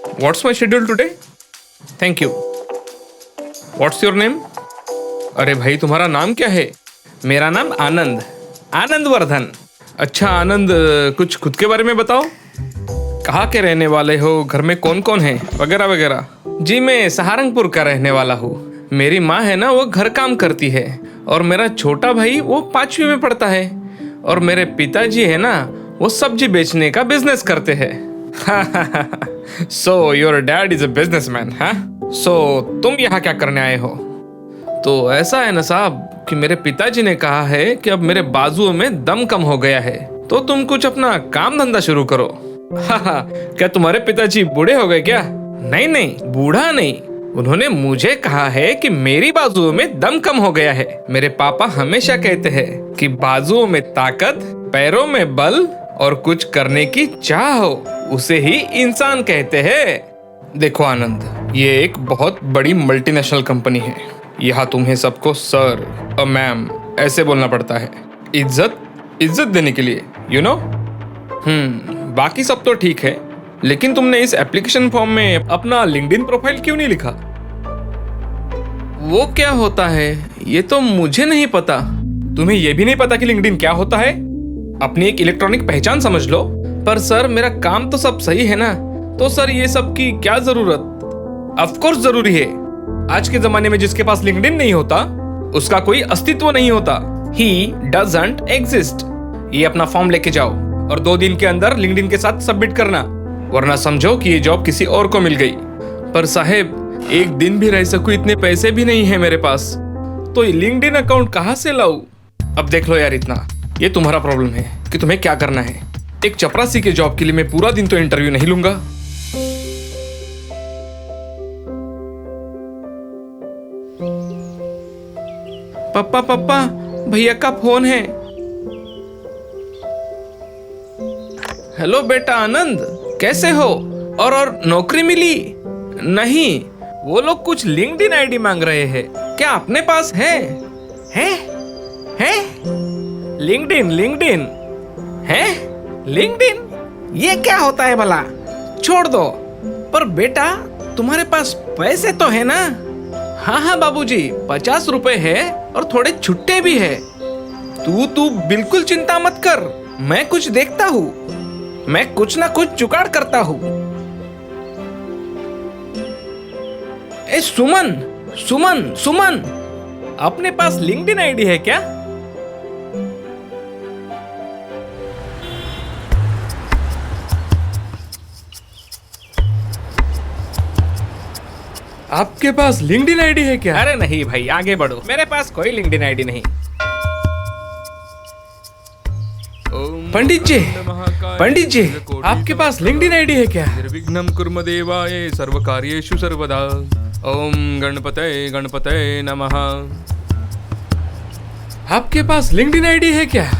What's my schedule today? Thank you. What's your name? अरे भाई तुम्हारा नाम क्या है? मेरा नाम आनंद, आनंद वर्धन। अच्छा आनंद, कुछ खुद के बारे में बताओ। कहाँ के रहने वाले हो, घर में कौन कौन है, वगैरह वगैरह। जी मैं सहारनपुर का रहने वाला हूँ। मेरी माँ है ना वो घर काम करती है और मेरा छोटा भाई वो 5वीं में पढ़ता है और मेरे पिताजी है ना वो सब्जी बेचने का बिजनेस करते हैं। So your dad is a businessman, हाँ? सो तुम यहाँ क्या करने आए हो? तो ऐसा है ना साहब कि मेरे पिताजी ने कहा है कि अब मेरे बाजुओं में दम कम हो गया है, तो तुम कुछ अपना काम धंधा शुरू करो। क्या तुम्हारे पिताजी बूढ़े हो गए क्या? नहीं नहीं, बूढ़ा नहीं, उन्होंने मुझे कहा है कि मेरी बाजुओं में दम कम हो गया है। मेरे पापा हमेशा कहते हैं कि बाजुओं में ताकत, पैरों में बल और कुछ करने की चाह हो, उसे ही इंसान कहते हैं। देखो आनंद, ये एक बहुत बड़ी मल्टीनेशनल कंपनी है। यहाँ तुम्हें सबको सर और मैम ऐसे बोलना पड़ता है, इज्जत देने के लिए, यू नो। बाकी सब तो ठीक है, लेकिन तुमने इस एप्लीकेशन फॉर्म में अपना लिंक्डइन प्रोफाइल क्यों नहीं लिखा? वो क्या होता है ये तो मुझे नहीं पता। तुम्हें ये भी नहीं पता कि लिंक्डइन क्या होता है? अपनी एक इलेक्ट्रॉनिक पहचान समझ लो। पर सर मेरा काम तो सब सही है ना, तो सर ये सब की क्या जरूरत? ऑफ कोर्स जरूरी है। आज के जमाने में जिसके पास लिंक्डइन नहीं होता उसका कोई अस्तित्व नहीं होता। He doesn't exist। ये अपना फॉर्म लेके जाओ और 2 दिन के अंदर लिंक्डइन के साथ सबमिट करना, वरना समझो कि ये जॉब किसी और को मिल गई। पर साहेब 1 दिन भी रह सकूं इतने पैसे भी नहीं है मेरे पास, तो ये लिंक्डइन अकाउंट कहाँ से लाऊं? अब देख लो यार, इतना ये तुम्हारा प्रॉब्लम है कि तुम्हें क्या करना है। एक चपरासी के जॉब के लिए मैं पूरा दिन तो इंटरव्यू नहीं लूंगा। पापा भैया का फोन है। हेलो बेटा आनंद, कैसे हो? और नौकरी मिली? नहीं, वो लोग कुछ लिंक्डइन आईडी मांग रहे हैं। क्या अपने पास है? लिंक्डइन है? लिंक्डइन ये क्या होता है भला? छोड़ दो। पर बेटा तुम्हारे पास पैसे तो है ना? हाँ बाबूजी, 50 रुपए है और थोड़े छुट्टे भी है। तू बिल्कुल चिंता मत कर, मैं कुछ देखता हूँ, मैं कुछ ना कुछ जुगाड़ करता हूँ। ए सुमन, अपने पास लिंक्डइन आईडी है क्या? आपके पास लिंक्डइन आईडी है क्या? अरे नहीं भाई, आगे बढ़ो, मेरे पास कोई लिंक्डइन आईडी नहीं। पंडित जी, आपके पास लिंक्डइन आईडी है क्या? निर्विघ्नं कुर्म देवाय सर्वकार्येषु सर्वदा। ओम गणपतये नमः। आपके पास लिंक्डइन आईडी है क्या?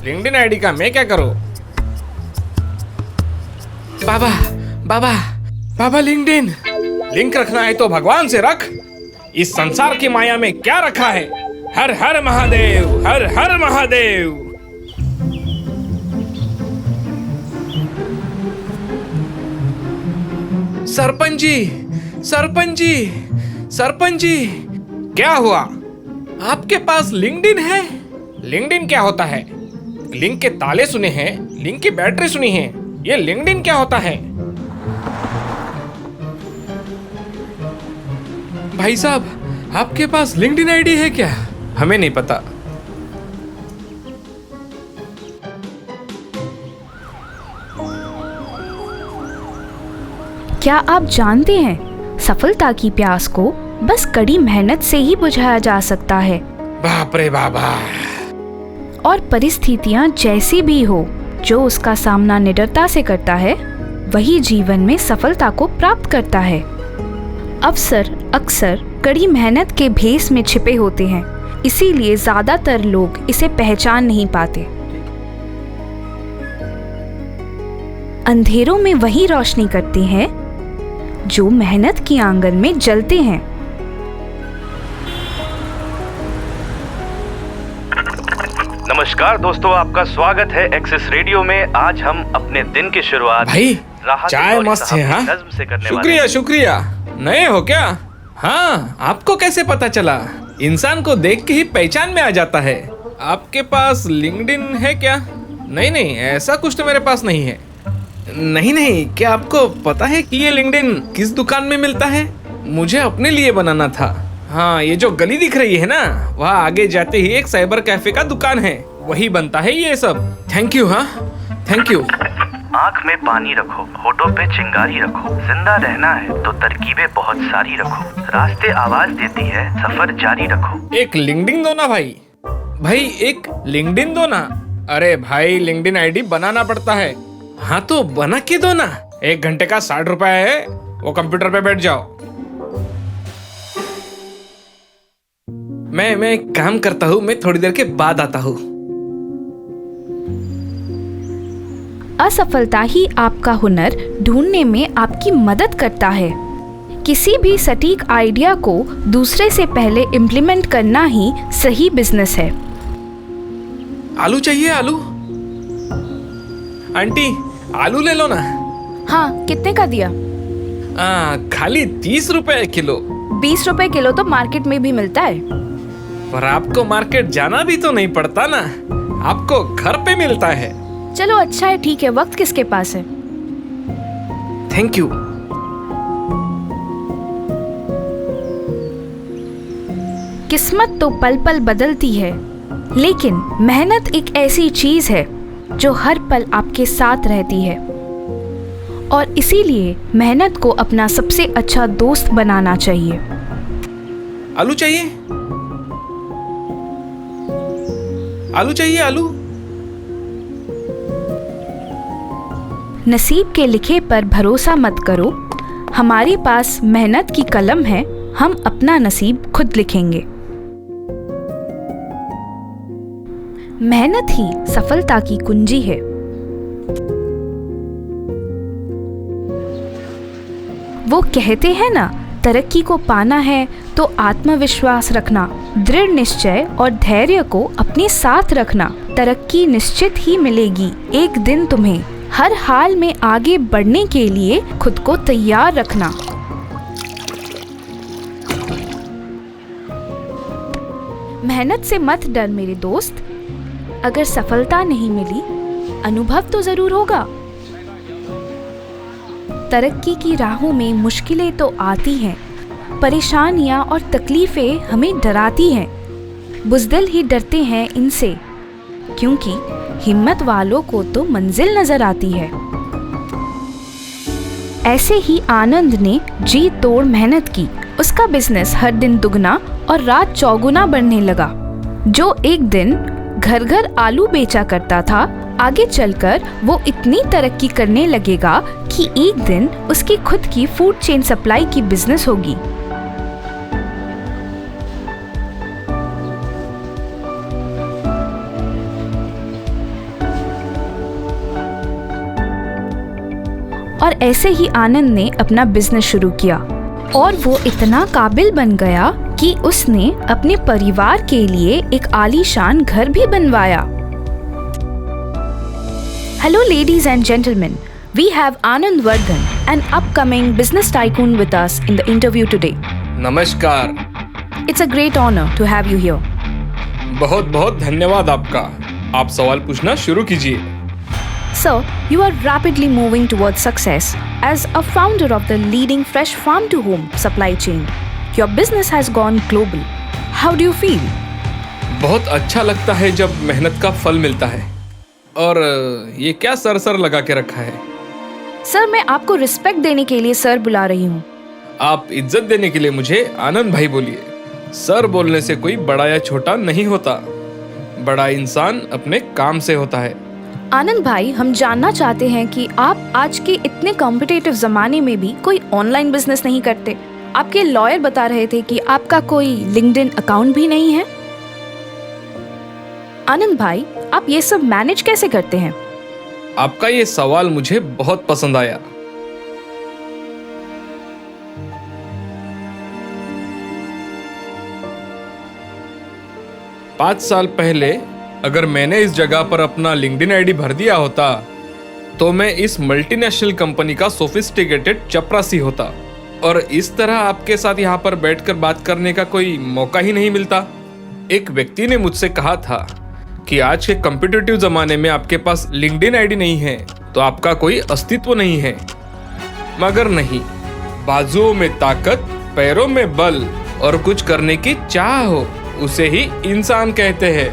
लिंक्डइन आईडी का मैं क्या करूं? बाबा लिंक्डइन लिंक रखना है तो भगवान से रख। इस संसार की माया में क्या रखा है? हर हर महादेव, हर हर महादेव। सरपंच जी, क्या हुआ? आपके पास लिंक्डइन है? लिंक्डइन क्या होता है? लिंक के ताले सुने हैं, लिंक की बैटरी सुनी है, ये लिंक्डइन क्या होता है? भाई साहब, आपके पास लिंक्डइन आईडी है क्या? हमें नहीं पता। क्या आप जानते हैं, सफलता की प्यास को बस कड़ी मेहनत से ही बुझाया जा सकता है। बाप रे बाबा। और परिस्थितियां जैसी भी हो, जो उसका सामना निडरता से करता है वही जीवन में सफलता को प्राप्त करता है। अवसर अक्सर कड़ी मेहनत के भेस में छिपे होते हैं, इसीलिए ज्यादातर लोग इसे पहचान नहीं पाते। अंधेरों में वही रोशनी करते हैं जो मेहनत की आंगन में जलते हैं। नमस्कार दोस्तों, आपका स्वागत है एक्सेस रेडियो में। आज हम अपने दिन की शुरुआत भाई राहत चाय गौरी मस्त साहब है। की हाँ, नज्म से करने वाले शुक्रिया शुक्रिया। नए हो क्या? हाँ, आपको कैसे पता चला? इंसान को देख के ही पहचान में आ जाता है। आपके पास लिंक्डइन है क्या? नहीं नहीं, ऐसा कुछ तो मेरे पास नहीं है। नहीं नहीं, क्या आपको पता है कि ये लिंक्डइन किस दुकान में मिलता है? मुझे अपने लिए बनाना था। हाँ, ये जो गली दिख रही है ना, वहाँ आगे जाते ही एक साइबर कैफे का दुकान है, वही बनता है ये सब। Thank you. हाँ, थैंक यू। आंख में पानी रखो, होठों पे चिंगारी रखो, जिंदा रहना है तो तरकीबें बहुत सारी रखो, रास्ते आवाज देती है, सफर जारी रखो। एक लिंक्डइन दो ना भाई। भाई एक लिंक्डइन दो ना। अरे भाई, लिंक्डइन आईडी बनाना पड़ता है। हाँ तो बना के दो ना। 1 घंटे का 60 रुपए है, वो कंप्यूटर पे बैठ जाओ। मैं एक काम करता हूँ, मैं थोड़ी देर के बाद आता हूँ। असफलता ही आपका हुनर ढूंढने में आपकी मदद करता है। किसी भी सटीक आइडिया को दूसरे से पहले इम्प्लीमेंट करना ही सही बिजनेस है। आलू चाहिए? आलू? आंटी, आलू ले लो ना। हाँ, कितने का दिया? खाली 30 रुपए किलो। 20 रुपए किलो तो मार्केट में भी मिलता है। पर आपको मार्केट जाना भी तो नहीं पड़ता ना, आपको घर पे मिलता है। चलो अच्छा है, ठीक है। वक्त किसके पास है? Thank you. किस्मत तो पल पल बदलती है, लेकिन मेहनत एक ऐसी चीज है जो हर पल आपके साथ रहती है। और इसीलिए मेहनत को अपना सबसे अच्छा दोस्त बनाना चाहिए। आलू चाहिए? आलू चाहिए? आलू? नसीब के लिखे पर भरोसा मत करो। हमारे पास मेहनत की कलम है, हम अपना नसीब खुद लिखेंगे। मेहनत ही सफलता की कुंजी है। वो कहते हैं ना, तरक्की को पाना है तो आत्मविश्वास रखना, दृढ़ निश्चय और धैर्य को अपने साथ रखना। तरक्की निश्चित ही मिलेगी एक दिन तुम्हें। हर हाल में आगे बढ़ने के लिए खुद को तैयार रखना। मेहनत से मत डर मेरे दोस्त। अगर सफलता नहीं मिली, अनुभव तो जरूर होगा। तरक्की की राहों में मुश्किलें तो आती हैं, परेशानियां और तकलीफें हमें डराती हैं। बुज़दिल ही डरते हैं इनसे, क्योंकि हिम्मत वालों को तो मंजिल नजर आती है। ऐसे ही आनंद ने जी तोड़ मेहनत की। उसका बिजनेस हर दिन दुगना और रात चौगुना बढ़ने लगा। जो एक दिन घर घर आलू बेचा करता था, आगे चलकर वो इतनी तरक्की करने लगेगा कि एक दिन उसकी खुद की फूड चेन सप्लाई की बिजनेस होगी। और ऐसे ही आनंद ने अपना बिजनेस शुरू किया और वो इतना काबिल बन गया कि उसने अपने परिवार के लिए एक आलीशान घर भी बनवाया। Hello ladies and gentlemen, we have Anand Vardhan, an upcoming business tycoon with us in the interview today. नमस्कार। It's a great honor to have you here. बहुत बहुत धन्यवाद आपका। आप सवाल पूछना शुरू कीजिए। Sir, you are rapidly moving towards success as a founder of the leading fresh farm to home supply chain. Your business has gone global. How do you feel? बहुत अच्छा लगता है जब मेहनत का फल मिलता है। और ये क्या सर लगा के रखा है? सर, मैं आपको रिस्पेक्ट देने के लिए सर बुला रही हूँ। आप इज्जत देने के लिए मुझे आनंद भाई बोलिए। सर बोलने से कोई बड़ा या छोटा नहीं होता। बड़ा इंसान अपने काम से होता है। आनंद भाई, हम जानना चाहते हैं कि आप आज के इतने कॉम्पिटिटिव जमाने में भी कोई ऑनलाइन बिजनेस नहीं करते। आपके लॉयर बता रहे थे कि आपका कोई लिंक्डइन अकाउंट भी नहीं है। आनंद भाई, आप ये सब मैनेज कैसे करते हैं? आपका ये सवाल मुझे बहुत पसंद आया। पाँच साल पहले अगर मैंने इस जगह पर अपना लिंक्डइन आईडी भर दिया होता तो मैं इस मल्टीनेशनल कंपनी का सोफिस्टिकेटेड चपरासी होता, और इस तरह आपके साथ यहाँ पर बैठकर बात करने का कोई मौका ही नहीं मिलता। एक व्यक्ति ने मुझसे कहा था कि आज के कॉम्पिटिटिव जमाने में आपके पास लिंक्डइन आईडी नहीं है तो आपका कोई अस्तित्व नहीं है। मगर नहीं, बाजुओं में ताकत, पैरों में बल और कुछ करने की चाह हो, उसे ही इंसान कहते हैं।